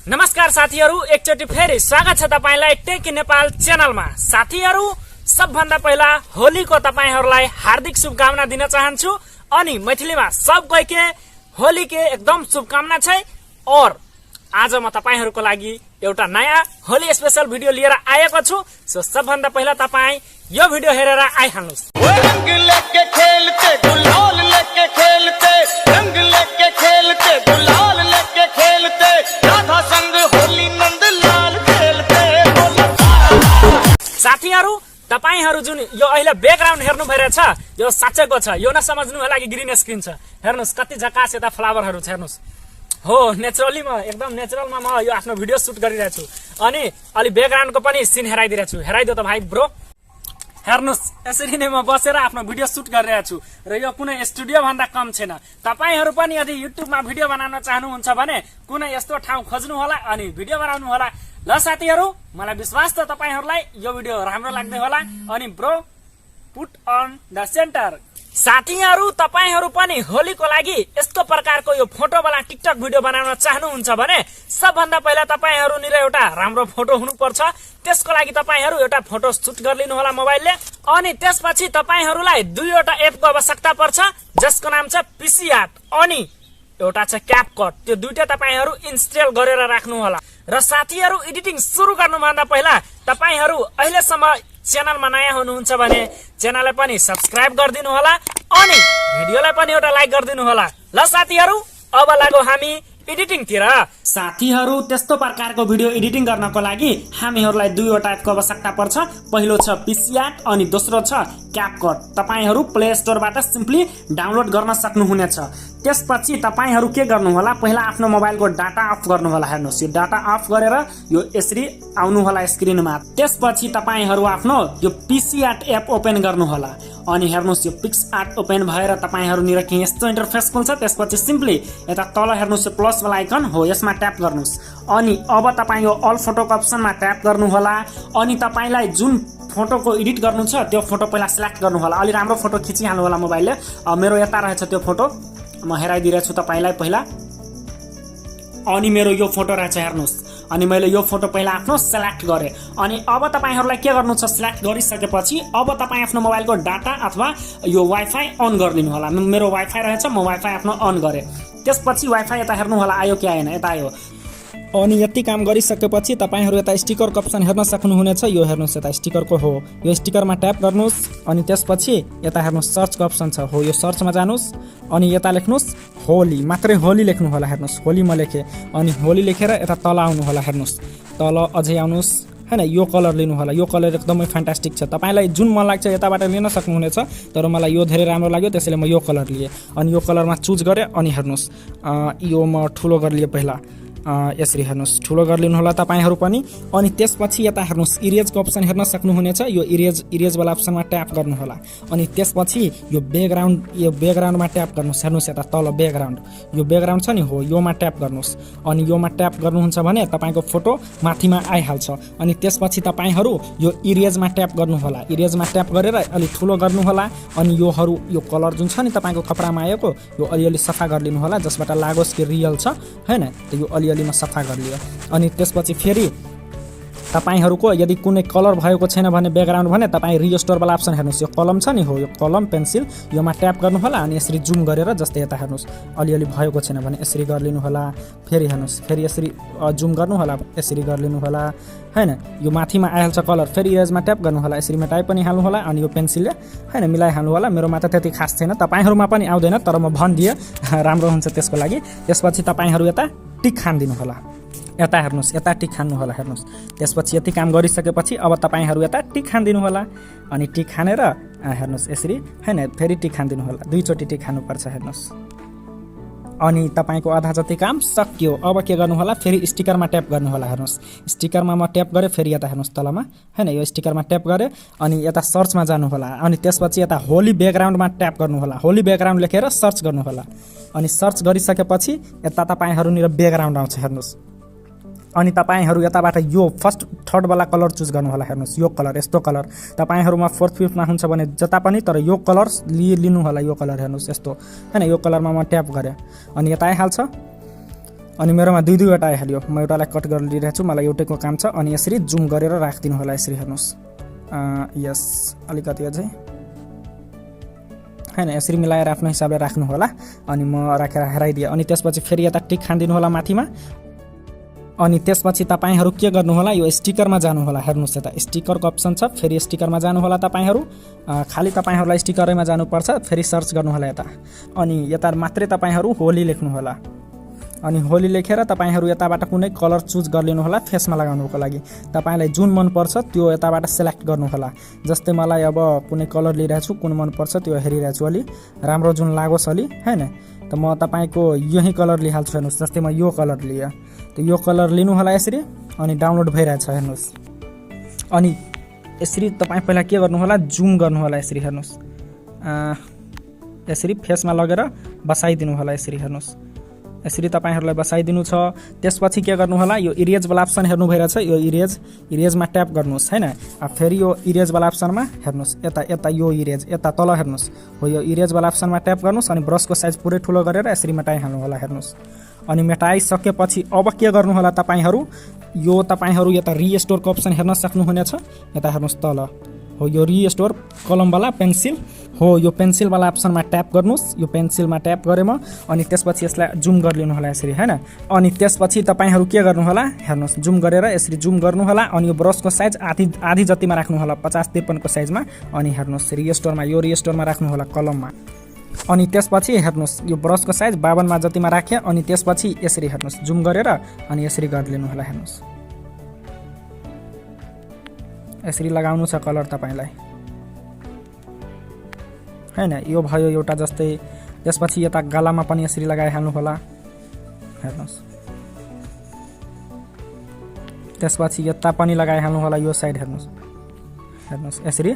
नमस्कार साथीहरु, एकचोटी फेरि स्वागत छ तपाईलाई टेक नेपाल च्यानलमा। साथीहरु, सबभन्दा पहिला होलीको तपाईहरुलाई हार्दिक शुभकामना दिन चाहन्छु अनि मैथिलीमा सबैके होलीके एकदम शुभकामना छ। और आज म तपाईहरुको लागि एउटा नयाँ होली स्पेशल भिडियो लिएर आएको छु। सो सबभन्दा पहिला तपाई यो भिडियो हेरेर आइहाल्नुस्। रंग लेके खेलते गुलाल लेके खेलते रंग लेके खेलते गुलाल लेके खेलते राधा संग होली नंदलाल खेलते। साथीहरु, तपाईहरु जुन यो अहिले ब्याकग्राउन्ड हेर्नु भइरहेछ यो साच्चैको छ, यो नसमझ्नु होला कि ग्रीन स्क्रिन छ। हेर्नुस् कति झकास यता फ्लावरहरु छ। हेर्नुस् हो नेचुरली म एकदम नेचुरलमा म यो आफ्नो भिडियो सुट गरिरहेको छु अनि अलि ब्याकग्राउन्डको पनि सिन हेराइदिरहेको छु। हेराइदियो त भाइ ब्रो। हेर्नुस् यसरी नै म बसेर आफ्नो भिडियो सुट गरिरहेको छु र यो कुनै स्टुडियो भन्दा कम छैन। तपाईहरु पनि यदि युट्युबमा भिडियो बनाउन चाहनुहुन्छ भने कुनै यस्तो ठाउँ खोज्नु होला अनि भिडियो बनाउनु होला। ल साथीहरु, मलाई विश्वास छ तपाईहरुलाई यो भिडियो राम्रो लाग्दै होला। अनि bro put on the centre. साथीहरु, तपाईहरु पनि होलीको लागि यस्तो प्रकारको यो फोटो वाला टिकटक भिडियो बनाउन चाहनुहुन्छ भने सबभन्दा पहिला तपाईहरु निर एउटा राम्रो फोटो हुनुपर्छ। त्यसको लागि तपाईहरु एउटा फोटो सुट गरिलिनु होला मोबाइलले अनि त्यसपछि तपाईहरुलाई दुईवटा एपको आवश्यकता पर्छ जसको नाम छ पीसी आर्ट अनि एउटा छ क्यापकट। त्यो दुईटा तपाईहरु इन्स्टल गरेर राख्नु होला। र साथीहरु, एडिटिङ सुरु गर्नुभन्दा पहिला तपाईहरु अहिलेसम्म च्यानलमा नयाँ हुनुहुन्छ भने च्यानललाई पनि सब्स्क्राइब गरिदिनु होला अनि भिडियोलाई पनि एउटा लाइक गरिदिनु होला। ल साथीहरु, अब लागौ हामी एडिटिङतिर। साथीहरु, त्यस्तो प्रकारको भिडियो एडिटिङ गर्नको लागि हामीहरुलाई दुईवटा एपको आवश्यकता पर्छ। पहिलो छ पीसी आर्ट अनि दोस्रो छ क्यापकट। तपाईहरु प्ले स्टोरबाट सिम्पली डाउनलोड गर्न सक्नुहुनेछ। त्यसपछि तपाईहरु के गर्नु होला, पहिला आफ्नो मोबाइलको डाटा अफ गर्नु होला। हेर्नुस् यो डाटा अफ गरेर यो यसरी आउनु होला स्क्रिनमा। त्यसपछि तपाईहरु आफ्नो यो पीसी आर्ट एप ओपन गर्नु होला अनि हेर्नुस् यो पिक्स आर्ट ओपन भएर तपाईहरु निर के यस्तो इन्टरफेस खुल्छ। त्यसपछि सिम्पली यता तल हेर्नुस् यो प्लस वाला आइकन हो, यसमा ट्याप गर्नुस् अनि अब तपाई यो अल फोटोको अप्सनमा ट्याप गर्नु होला अनि तपाईलाई जुन फोटोको एडिट गर्नु छ त्यो फोटो पहिला सिलेक्ट गर्नु होला। अलि राम्रो फोटो खिचिहाल्नु होला मोबाइलले। मेरो यता रहेछ त्यो फोटो, म हेराइदिरहेको छु तपाईलाई पहिला। अनि मेरो यो फोटो रहेछ हेर्नुस् अनि मैले यो फोटो पहिला आफ्नो सिलेक्ट गरे अनि अब तपाईहरुलाई के गर्नु छ, सिलेक्ट गरिसकेपछि अब तपाई आफ्नो मोबाइलको डाटा अथवा यो वाइफाई अन गरिदिनु होला। मेरो वाइफाई रहेछ, म वाइफाई आफ्नो अन गरे। त्यसपछि वाइफाई यता हेर्नु होला आयो कि आएन, यता आयो। अनि यति काम गरिसकेपछि तपाईहरु यता स्टिकरको अप्सन हेर्न सक्नुहुनेछ। यो हेर्नुस् यता स्टिकरको हो, यो स्टिकरमा ट्याप गर्नुस् अनि त्यसपछि यता हेर्नुस् सर्चको अप्सन छ हो, यो सर्चमा जानुस् अनि यता लेख्नुस् होली, मात्रै होली लेख्नु होला। हेर्नुस् होली म लेखे अनि होली लेखेर यता तल आउनु होला। हेर्नुस् तल अझै आउनुस् हैन, यो कलर लिनु होला। यो कलर एकदमै फ्यान्टास्टिक छ, तपाईलाई जुन मन लाग्छ यताबाट लिन सक्नुहुनेछ तर मलाई यो धेरै राम्रो लाग्यो त्यसैले म यो कलर लिए अनि यो कलरमा चुज गरे अनि हेर्नुस् यो म ठुलो गरिलिए पहिला यसरी। हेर्नुस् ठुलो गरिलिनु होला तपाईहरु पनि अनि त्यसपछि यता हेर्नुस् इरेजको अप्सन हेर्न सक्नुहुनेछ। यो इरेज वाला अप्सनमा ट्याप गर्नु होला अनि त्यसपछि यो ब्याकग्राउन्डमा ट्याप गर्नुस्। हेर्नुस् यता तल ब्याकग्राउन्ड, यो ब्याकग्राउन्ड छ नि हो, योमा ट्याप गर्नुस् अनि योमा ट्याप गर्नुहुन्छ भने तपाईको फोटो माथिमा आइहाल्छ। अनि त्यसपछि तपाईहरु यो इरेजमा ट्याप गर्नु होला। इरेजमा ट्याप गरेर अलि ठुलो गर्नु होला अनि यो कलर जुन छ नि तपाईको कपडामा आएको यो अलिअलि सफा गरिदिनु होला जसबाट लागोस् कि रियल छ हैन। यो अलिअलिमा सफा गरिलियो अनि त्यसपछि फेरि तपाईहरुको यदि कुनै कलर भएको छैन भने ब्याकग्राउन्ड भने तपाई रिस्टोर वाला अप्सन हेर्नुस्। यो कलम छ नि हो, यो कलम पेन्सिल योमा ट्याप गर्नु होला अनि यसरी जुम गरेर जस्तै यता हेर्नुस् अलिअलि भएको छैन भने यसरी गरिलिनु होला। फेरि हेर्नुस् फेरि यसरी जुम गर्नु होला, यसरी गरिलिनु होला हैन। यो माथिमा आइहाल्छ कलर, फेरि इरेजमा ट्याप गर्नु होला, यसरी मेटाइ पनि हाल्नु होला अनि यो पेन्सिलले हैन मिलाइ हाल्नु होला। मेरोमा त त्यति खास छैन, तपाईहरुमा पनि आउँदैन तर म भनिदिए राम्रो हुन्छ त्यसको लागि। त्यसपछि तपाईहरु यता टिक खान्दिनु होला। यता हेर्नुस् यता टिक खान्नु होला। हेर्नुस् त्यसपछि यति काम गरिसकेपछि अब तपाईहरु यता टिक खान्दिनु होला अनि टिक खानेर हेर्नुस् यसरी हैन फेरि टिक खान्दिनु होला। दुईचोटी टिक खानुपर्छ। हेर्नुस् अनि तपाईको आधा जति काम सकियो। अब के गर्नु होला, फेरि स्टिकरमा ट्याप गर्नु होला। हेर्नुस् स्टिकरमा म ट्याप गरे, फेरि यता हेर्नुस् तलमा हैन यो स्टिकरमा ट्याप गरे अनि यता सर्चमा जानु होला अनि त्यसपछि यता होली ब्याकग्राउन्डमा ट्याप गर्नु होला। होली ब्याकग्राउन्ड लेखेर सर्च गर्नु होला अनि सर्च गरिसकेपछि यता तपाईहरु निर ब्याकग्राउन्ड आउँछ। हेर्नुस् अनि तपाईहरु यताबाट यो फर्स्ट थर्ड वाला कलर चुज गर्नु होला। हेर्नुस् यो कलर, यस्तो कलर तपाईहरुमा फोर्थ फिफ्थ मा हुन्छ भने जता पनि तर यो कलर लिनु होला। यो कलर हेर्नुस् यस्तो हैन, यो कलरमा म ट्याप गरे अनि यता आइहाल्छ अनि मेरोमा दुई दुईवटा आइहाल्यो। म एउटालाई कट गरेर लिइरहेको छु, मलाई एउटैको काम छ। अनि यसरी जुम गरेर राखिदिनु होला यसरी हेर्नुहोस्। यस अलिकति अझै हैन, यसरी मिलाएर आफ्नो हिसाबले राख्नु होला। अनि म राखेर हराइदिएँ। अनि त्यसपछि फेरि यता टिक खानिदिनु होला माथिमा। अनि त्यसपछि तपाईहरू के गर्नु होला, यो स्टिकरमा जानु होला। हेर्नुहोस् यता स्टिकरको अप्सन छ, फेरि स्टिकरमा जानु होला तपाईहरू। खाली तपाईहरूलाई स्टिकरैमा जानुपर्छ, फेरि सर्च गर्नु होला यता। अनि यता मात्रै तपाईहरू होली लेख्नु होला। अनि होली लेखेर तपाईहरू यताबाट कुनै कलर चुज गरिलिनु होला फेसमा लगाउनुको लागि। तपाईलाई जुन मन पर्छ त्यो यताबाट सिलेक्ट गर्नु होला। जस्तै मलाई अब कुनै कलर लिइरहेको छु, कुन मन पर्छ त्यो हेरिरहेको छु, अलि राम्रो जुन लागोस् अलि हैन। त म तपाईको यही कलर लिइहाल्छु। हेर्नुहोस् जस्तै म यो कलर लिए, त यो कलर लिनु होला यसरी। अनि डाउनलोड भइरहेछ हेर्नुहोस्। अनि यसरी तपाई पहिला के गर्नु होला, जुम गर्नु होला यसरी हेर्नुहोस्। यसरी फेसमा लगेर बसाइदिनु होला यसरी हेर्नुहोस्। यसरी तपाईहरूलाई बसाइदिनु छ। त्यसपछि के गर्नु होला, यो इरेज वाला अप्सन हेर्नु भइरहेछ, यो इरेजमा ट्याप गर्नुहोस् हैन। फेरि यो इरेज वाला अप्सनमा हेर्नुहोस्, यता यो इरेज यता तल हेर्नुहोस्। हो यो इरेज वाला अप्सनमा ट्याप गर्नुहोस्। अनि ब्रसको साइज पुरै ठुलो गरेर यसरी मेटाइहाल्नु होला हेर्नुहोस्। अनि मेटाइसकेपछि अब के गर्नु होला तपाईहरू, यो तपाईहरू यता रिस्टोरको अप्सन हेर्न सक्नुहुनेछ। यता हेर्नुहोस् तल हो यो रिस्टोर कलमवाला पेन्सिल हो, यो पेन्सिलवाला अप्सनमा ट्याप गर्नुहोस्। यो पेन्सिलमा ट्याप गरेमा अनि त्यसपछि यसलाई जुम गरिलिनु होला यसरी हैन। अनि त्यसपछि तपाईहरू के गर्नु होला, हेर्नुहोस् जुम गरेर यसरी जुम गर्नु होला। अनि यो ब्रसको साइज आधी जतिमा राख्नु होला, 50-53 को साइजमा। अनि हेर्नुहोस् रिस्टोरमा यो रिस्टोरमा राख्नु होला कलममा। अनि त्यसपछि हेर्नुहोस् यो ब्रसको साइज 52 मा जतिमा राखे। अनि त्यसपछि यसरी हेर्नुहोस् जुम गरेर अनि यसरी गरिलिनु होला हेर्नुहोस्। यसरी लगाउनु छ कलर तपाईलाई हैन। यो भयो एउटा जस्तै। त्यसपछि यता गलामा पनि यसरी लगाइहाल्नु होला हेर्नुहोस्। त्यसपछि यता पनि लगाइहाल्नु होला यो साइड हेर्नुहोस् यसरी,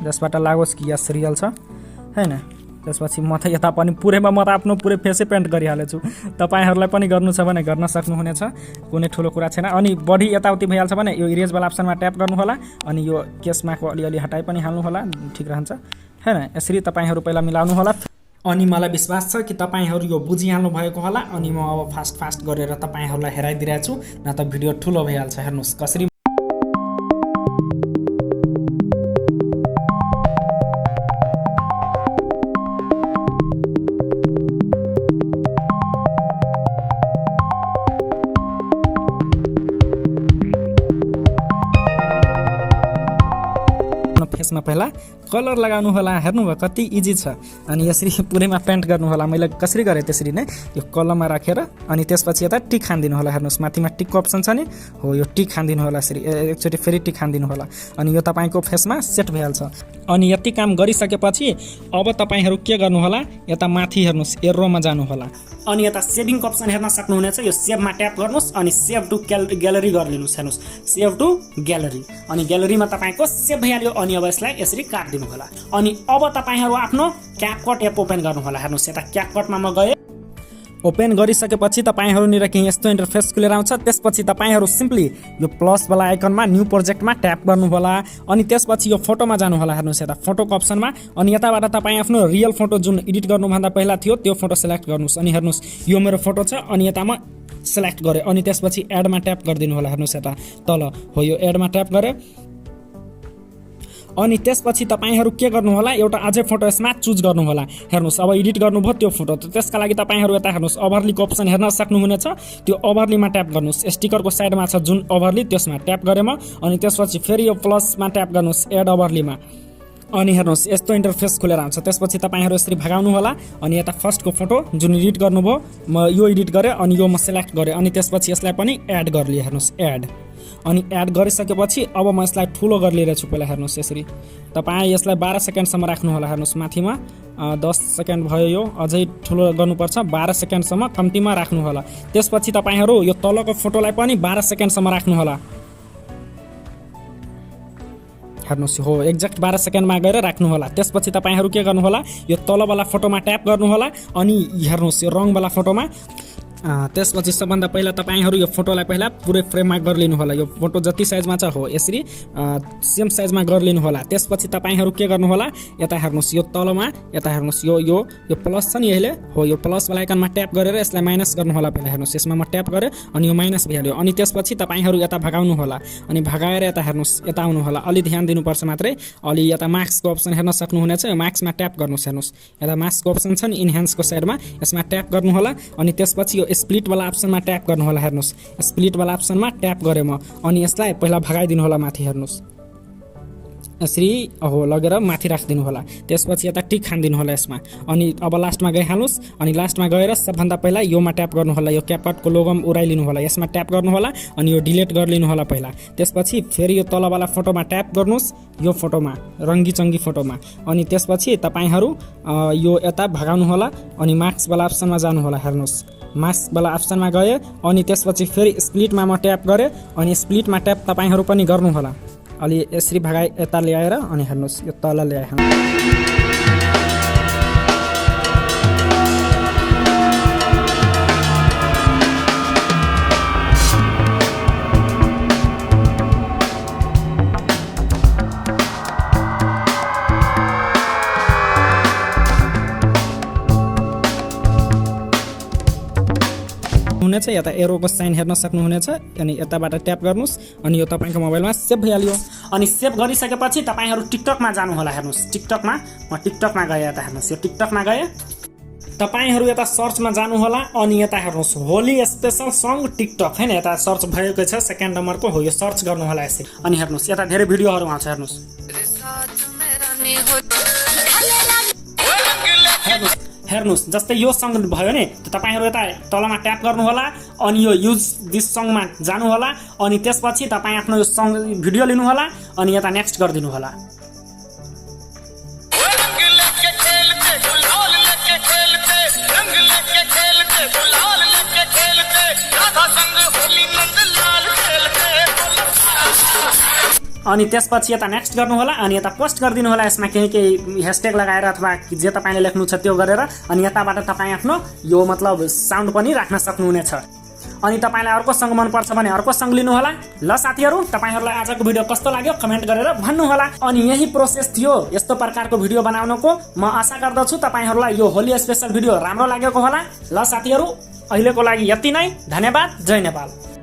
जसबाट लागोस् कि यस रियल छ हैन। त्यसपछि म त यता पनि पुरैमा म त आफ्नो पुरै फेसै पेन्ट गरिहालेछु। तपाईहरूलाई पनि गर्नु छ भने गर्न सक्नुहुनेछ, कुनै ठुलो कुरा छैन। अनि बडी यताउति भइहाल्छ भने यो इरेज वाला अप्सनमा ट्याप गर्नु होला। अनि यो केसमाको अलिअलि हटाइ पनि हाल्नु होला, ठिक रहन्छ हैन। यसरी तपाईहरू पहिला मिलाउनु होला। अनि मलाई विश्वास छ कि तपाईहरू यो बुझिहाल्नु भएको होला। अनि म अब फास्ट गरेर तपाईहरूलाई हेराइदिरहेको छु, न त भिडियो ठुलो भइहाल्छ। हेर्नुहोस् कसरी फेसमा पहिला कलर लगाउनु होला। हेर्नुभयो कति इजी छ। अनि यसरी पुरैमा पेन्ट गर्नु होला। मैले कसरी गरेँ त्यसरी नै यो कलममा राखेर अनि त्यसपछि यता टिक खानिदिनु होला। हेर्नुहोस् माथिमा टिकको अप्सन छ नि, हो यो टिक खानिदिनु होला यसरी। एकचोटि फेरि टिक खानिदिनु होला। अनि यो तपाईँको फेसमा सेट भइहाल्छ। अनि यति काम गरिसकेपछि अब तपाईहरू के गर्नु होला, यता माथि हेर्नुहोस् एरोमा जानु होला। अनि यता सेभिङको अप्सन हेर्न सक्नुहुनेछ। यो सेभमा ट्याप गर्नुहोस् अनि सेभ टु ग्यालरी गरिदिनुहोस्। हेर्नुहोस् सेभ टु ग्यालरी। अनि ग्यालरीमा तपाईँको सेभ भइहाल्यो। अनि अब यसलाई यसरी काट्दिनु होला। अनि अब तपाईहरू आफ्नो क्यापकट एप ओपन गर्नु होला। हेर्नुहोस् यता क्यापकटमा म गएँ। ओपन गरिसकेपछि तपाईहरू निर केही यस्तो इन्टरफेस खुलेर आउँछ। त्यसपछि तपाईहरू सिम्पली यो प्लस वाला आइकनमा न्यू प्रोजेक्टमा ट्याप गर्नु होला। अनि त्यसपछि यो फोटोमा जानु होला। हेर्नुहोस् यता फोटोको अप्सनमा। अनि यताबाट तपाईँ आफ्नो रियल फोटो जुन एडिट गर्नुभन्दा पहिला थियो त्यो फोटो सिलेक्ट गर्नुहोस्। अनि हेर्नुहोस् यो मेरो फोटो छ। अनि यता म सिलेक्ट गरेँ। अनि त्यसपछि एडमा ट्याप गरिदिनु होला। हेर्नुहोस् यता तल हो यो एडमा ट्याप गरेँ। अनि त्यसपछि तपाईहरू के गर्नु होला, एउटा अझै फोटो यसमा चुज गर्नु होला। हेर्नुहोस् अब एडिट गर्नुभयो त्यो फोटो, त त्यसका लागि तपाईहरू यता हेर्नुहोस् ओभरलीको अप्सन हेर्न सक्नुहुनेछ। त्यो ओभरलीमा ट्याप गर्नुहोस्। स्टिकरको साइडमा छ जुन ओभरली त्यसमा ट्याप गरेमा। अनि त्यसपछि फेरि यो प्लसमा ट्याप गर्नुहोस् एड ओभरलीमा। अनि हेर्नुहोस् यस्तो इन्टरफेस खुलेर आउँछ। त्यसपछि तपाईहरू यसरी भगाउनु होला। अनि यता फर्स्टको फोटो जुन एडिट गर्नुभयो म यो एडिट गरेँ। अनि यो म सिलेक्ट गरेँ। अनि त्यसपछि यसलाई पनि एड गरिलिएँ। हेर्नुहोस् एड। अनि एड गरिसकेपछि अब म यसलाई ठुलो गरिलिएको छु पहिला। हेर्नुहोस् यसरी तपाईँ यसलाई 12 सेकेन्डसम्म राख्नु होला। हेर्नुहोस् माथिमा 10 सेकेन्ड भयो, यो अझै ठुलो गर्नुपर्छ। 12 सेकेन्डसम्म कम्तीमा राख्नु होला। त्यसपछि तपाईहरू यो तलको फोटोलाई पनि 12 सेकेन्डसम्म राख्नु होला। हेर्नुहोस् हो एक्ज्याक्ट 12 सेकेन्डमा गएर राख्नु होला। त्यसपछि तपाईहरू के गर्नु होला, यो तलवाला फोटोमा ट्याप गर्नु होला। अनि हेर्नुहोस् यो रङवाला फोटोमा त्यसपछि सबभन्दा पहिला तपाईहरु यो फोटोलाई पहिला पुरै फ्रेममा गरिलिनु होला। यो फोटो जति साइजमा छ हो यसरी सेम साइजमा गरिलिनु होला। त्यसपछि तपाईहरु के गर्नु होला, यता हेर्नुस् यो तलमा, यता हेर्नुस् यो प्लस छ नि, यहिले हो यो प्लस वाला आइकनमा ट्याप गरेर यसलाई माइनस गर्नु होला। पहिला हेर्नुस् यसमा म ट्याप गरे अनि यो माइनस भइहाल्यो। अनि त्यसपछि तपाईहरु यता भगाउनु होला अनि भगाएर यता हेर्नुस् यता आउनु होला। अलि ध्यान दिनुपर्छ मात्रै। अलि यता मार्क्सको अप्सन हेर्न सक्नुहुनेछ। यो मार्क्समा ट्याप गर्नुस्। हेर्नुस् यता मार्क्सको अप्सन छ नि इन्हान्सको साइडमा, यसमा ट्याप गर्नु होला। अनि त्यसपछि यो स्प्लिट वाला अप्सनमा ट्याप गर्नु होला। हेर्नुस् स्प्लिट वाला अप्सनमा ट्याप गरे म अनि यसलाई पहिला भगाइदिनु होला माथि। हेर्नुस् यसरी लगेर माथि राखिदिनु होला। त्यसपछि यता टिक खानिदिनु होला यसमा। अनि अब लास्टमा गइहाल्नुस् अनि लास्टमा गएर सबभन्दा पहिला योमा ट्याप गर्नु होला। यो क्यापकटको लोगोमा उडाइलिनु होला। यसमा ट्याप गर्नु होला अनि यो डिलिट गरिलिनु होला पहिला। त्यसपछि फेरि यो तलवाला फोटोमा ट्याप गर्नुस्, यो फोटोमा रङ्गी चङ्गी फोटोमा। अनि त्यसपछि तपाईहरु यो यता भगाउनु होला अनि मार्क्स वाला अप्सनमा जानु होला। हेर्नुस् मार्क्स वाला अप्सनमा गए अनि त्यसपछि फेरि स्प्लिटमा म ट्याप गरे अनि स्प्लिटमा ट्याप तपाईहरु पनि गर्नु होला। अलि यसरी भगाइ यता ल्याएर अनि हेर्नुस् यो तल ल्याए। हुनेछ यता एरोको साइन हेर्न सक्नुहुनेछ। अनि यताबाट ट्याप गर्नुस् अनि यो तपाईको मोबाइलमा सेभ भइहाल्यो। अनि सेभ गरिसकेपछि तपाईहरु टिकटकमा जानु होला। हेर्नुस् टिकटकमा म टिकटकमा गए। यता हेर्नुस् यो टिकटकमा गए। तपाईहरु यता सर्चमा जानु होला अनि यता हेर्नुस् होली स्पेशल सङ टिकटक हैन, यता सर्च भएको छ सेकेन्ड नम्बरको हो। यो सर्च गर्नु होला यसरी। अनि हेर्नुस् यता धेरै भिडियोहरु आउँछ। हेर्नुस् हेर्नुस् जस्तै यो सङ भयो नि, तपाईहरु यता तलमा ट्याप गर्नु होला अनि यो युज दिस सङमा जानु होला। अनि त्यसपछि तपाई आफ्नो यो सङ भिडियो लिनु होला अनि यता नेक्स्ट गरिदिनु होला। अनि त्यसपछि यता नेक्स्ट गर्नु होला अनि यता पोस्ट गरिदिनु होला। यसमा केही ह्याशट्याग लगाएर अथवा जे तपाईले लेख्नु छ त्यो गरेर। अनि यताबाट तपाई आफ्नो यो मतलब साउन्ड पनि राख्न सक्नुहुनेछ। अनि तपाईलाई अर्को सङ मन पर्छ भने अर्को सङ लिनु होला। ल साथीहरु तपाईहरुलाई आजको भिडियो कस्तो लाग्यो कमेन्ट गरेर भन्नु होला। अनि यही प्रोसेस थियो यस्तो प्रकारको भिडियो बनाउनको। म आशा गर्दछु तपाईहरुलाई यो होली स्पेशल भिडियो राम्रो लागेको होला। ल साथीहरु अहिलेको लागि यति नै। धन्यवाद। जय नेपाल।